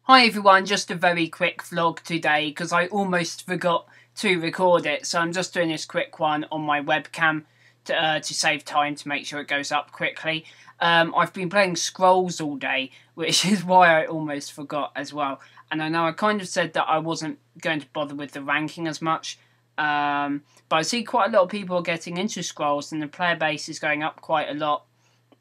Hi everyone, just a very quick vlog today because I almost forgot to record it, so I'm just doing this quick one on my webcam to save time, to make sure it goes up quickly. I've been playing Scrolls all day, which is why I almost forgot as well. And I know I kind of said that I wasn't going to bother with the ranking as much, but I see quite a lot of people getting into Scrolls and the player base is going up quite a lot.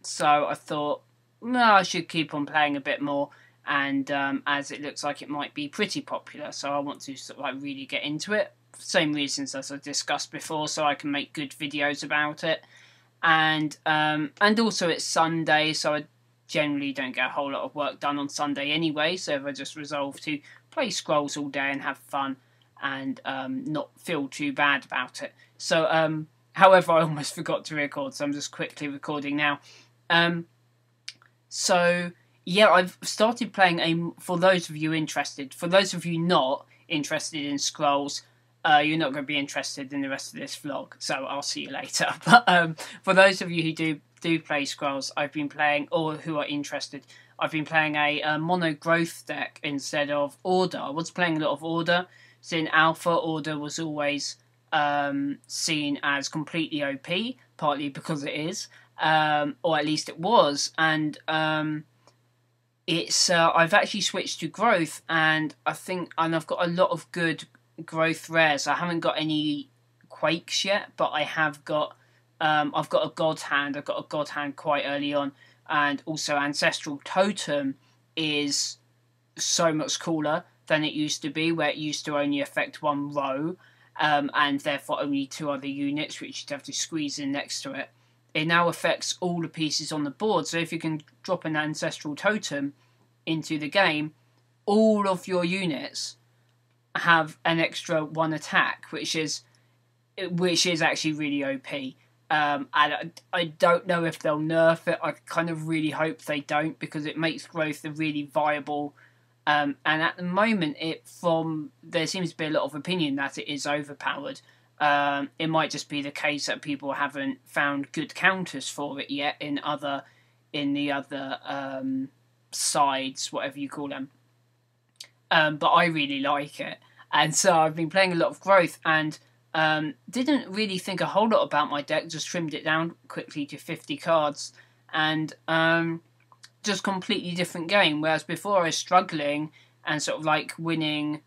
So I thought, no, I should keep on playing a bit more. And as it looks like it might be pretty popular, so I want to sort of like really get into it. Same reasons as I discussed before, so I can make good videos about it. And also it's Sunday, so I generally don't get a whole lot of work done on Sunday anyway. So if I just resolve to play Scrolls all day and have fun and not feel too bad about it. So however, I almost forgot to record, so I'm just quickly recording now. So yeah, I've started playing for those of you interested. For those of you not interested in Scrolls, you're not going to be interested in the rest of this vlog, so I'll see you later. But for those of you who do play Scrolls, I've been playing, or who are interested, I've been playing a mono growth deck instead of Order. I was playing a lot of Order, so in Alpha, Order was always seen as completely OP, partly because it is, or at least it was, and it's I've actually switched to growth, and I've got a lot of good growth rares. I haven't got any quakes yet, but I have got I've got a god hand. I've got a god hand quite early on, and also ancestral totem is so much cooler than it used to be, where it used to only affect one row, and therefore only 2 other units, which you'd have to squeeze in next to it. It now affects all the pieces on the board, so if you can drop an ancestral totem into the game, all of your units have an extra 1 attack, which is actually really OP. And I don't know if they'll nerf it. I kind of really hope they don't, because it makes growth a really viable. And at the moment, there seems to be a lot of opinion that it is overpowered. It might just be the case that people haven't found good counters for it yet in the other sides, whatever you call them. But I really like it, and so I've been playing a lot of growth, and didn't really think a whole lot about my deck. Just trimmed it down quickly to 50 cards, and just completely different game. Whereas before I was struggling and sort of like winning,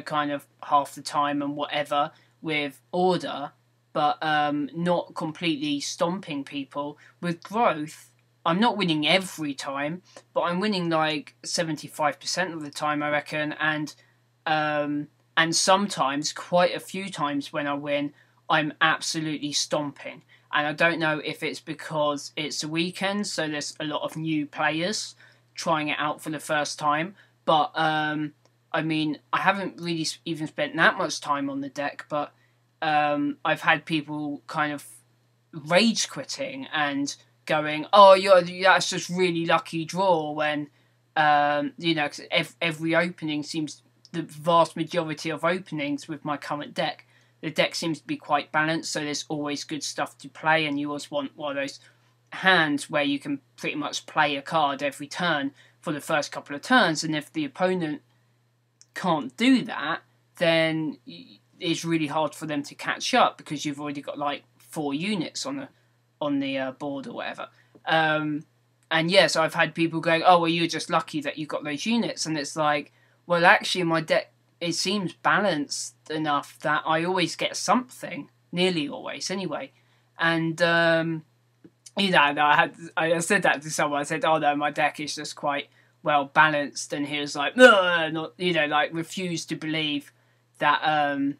kind of half the time and whatever with Order, but not completely stomping people. With growth, I'm not winning every time, but I'm winning like 75% of the time, I reckon, and sometimes, quite a few times when I win, I'm absolutely stomping. And I don't know if it's because it's a weekend, so there's a lot of new players trying it out for the first time, but I mean, I haven't really even spent that much time on the deck, but I've had people kind of rage quitting and going, oh, that's just really lucky draw, when, cause every opening seems, the vast majority of openings with my current deck, the deck seems to be quite balanced, so there's always good stuff to play, and you always want one of those hands where you can pretty much play a card every turn for the first couple of turns, and if the opponent can't do that, then it's really hard for them to catch up, because you've already got like 4 units on the board or whatever. And yeah, so I've had people going, oh, well, you're just lucky that you got those units, and it's like, well, actually my deck, it seems balanced enough that I always get something, nearly always anyway. And I said that to someone. I said, oh no, my deck is just quite well balanced, and he was like, not, like refused to believe that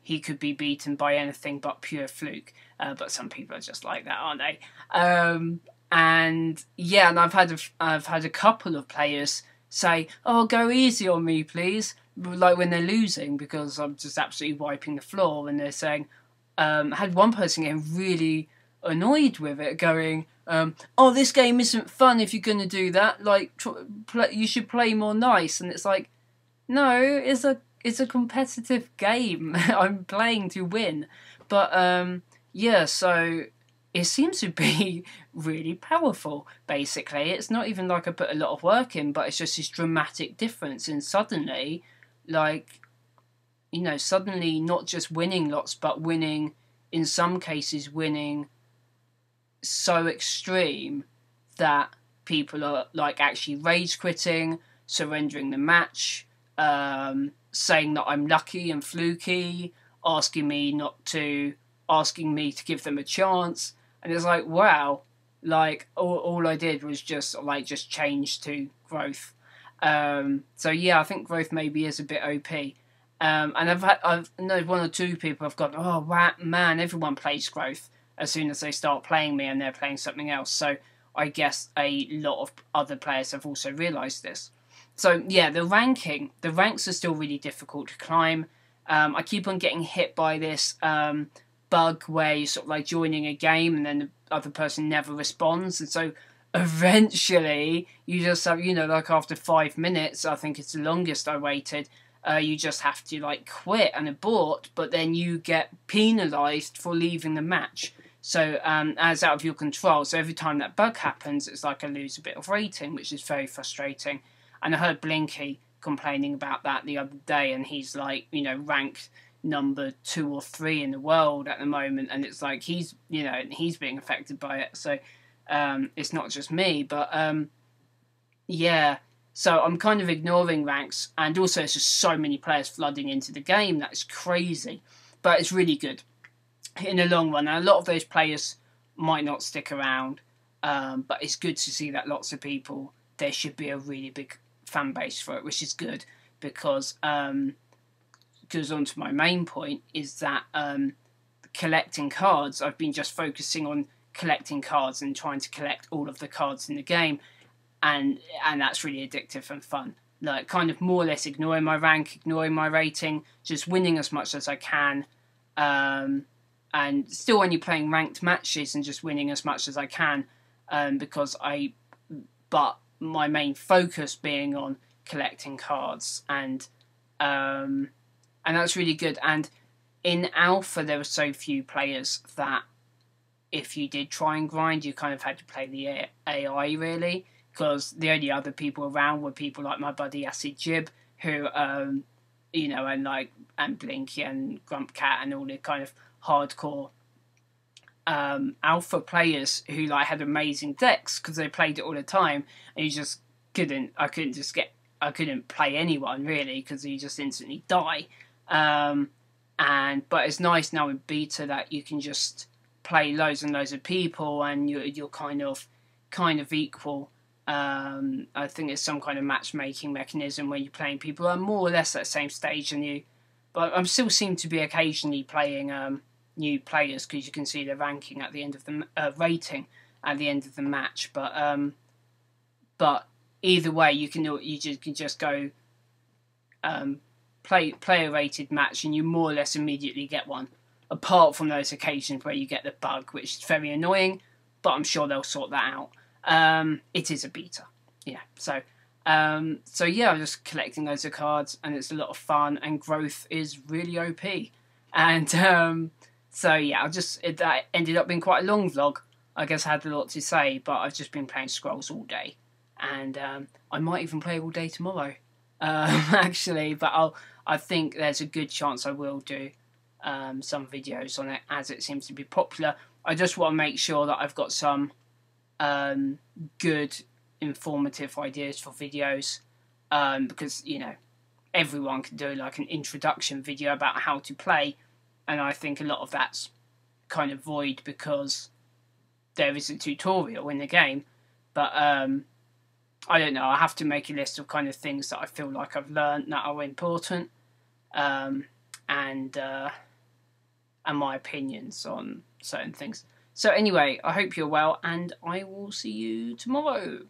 he could be beaten by anything but pure fluke. But some people are just like that, aren't they? And yeah, and I've had a couple of players say, oh, go easy on me, please, like when they're losing, because I'm just absolutely wiping the floor, and they're saying, I had one person getting really annoyed with it, going, oh, this game isn't fun if you're going to do that, like, you should play more nice. And it's like, no, it's a competitive game. I'm playing to win. But yeah, so it seems to be really powerful, basically. It's not even like I put a lot of work in, but it's just this dramatic difference. And suddenly, like, you know, suddenly not just winning lots, but winning, in some cases, winning so extreme that people are, like, actually rage quitting, surrendering the match, saying that I'm lucky and fluky, asking me to give them a chance. And it's like, wow, like all I did was just change to growth. So yeah, I think growth maybe is a bit OP. And I've known one or two people have gone, oh wow, man, everyone plays growth as soon as they start playing me and they're playing something else. So I guess a lot of other players have also realised this. So yeah, the ranks are still really difficult to climb. I keep on getting hit by this bug where you're sort of like joining a game and then the other person never responds, and so eventually you just have, you know, like after 5 minutes, I think it's the longest I waited, you just have to like quit and abort, but then you get penalised for leaving the match. So as out of your control. So every time that bug happens, it's like I lose a bit of rating, which is very frustrating. And I heard Blinky complaining about that the other day, and he's like, you know, ranked number 2 or 3 in the world at the moment, and it's like he's being affected by it. So it's not just me, but yeah. So I'm kind of ignoring ranks, and also it's just so many players flooding into the game. That's crazy, but it's really good in the long run. And a lot of those players might not stick around, but it's good to see that lots of people. There should be a really big fan base for it, which is good, because goes on to my main point, is that collecting cards, I've been just focusing on collecting cards and trying to collect all of the cards in the game, and that's really addictive and fun. Like, kind of more or less ignoring my rank, ignoring my rating, just winning as much as I can, and still only playing ranked matches and just winning as much as I can, but my main focus being on collecting cards, and that's really good. And in Alpha, there were so few players that if you did try and grind, you kind of had to play the AI, really, because the only other people around were people like my buddy Acid Jib, who, you know, and Blinky and Grumpcat and all the kind of hardcore Alpha players who like had amazing decks because they played it all the time, and you just I couldn't play anyone really because you just instantly die. But it's nice now in beta that you can just play loads and loads of people and you're kind of equal. I think there's some kind of matchmaking mechanism where you're playing people who are more or less at the same stage than you, but I'm still seem to be occasionally playing new players because you can see the ranking at the end of the rating at the end of the match. But either way, you can just go play a rated match and you more or less immediately get one. Apart from those occasions where you get the bug, which is very annoying, but I'm sure they'll sort that out. It is a beta, yeah. So yeah, I'm just collecting loads of cards, and it's a lot of fun. And growth is really OP. And so yeah, that ended up being quite a long vlog. I guess I had a lot to say, but I've just been playing Scrolls all day, and I might even play all day tomorrow, actually. But I think there's a good chance I will do some videos on it, as it seems to be popular. I just want to make sure that I've got some good, informative ideas for videos, because, you know, everyone can do like an introduction video about how to play, and I think a lot of that's kind of void because there is a tutorial in the game. But I don't know, I have to make a list of kind of things that I feel like I've learned that are important, and my opinions on certain things. So anyway, I hope you're well, and I will see you tomorrow.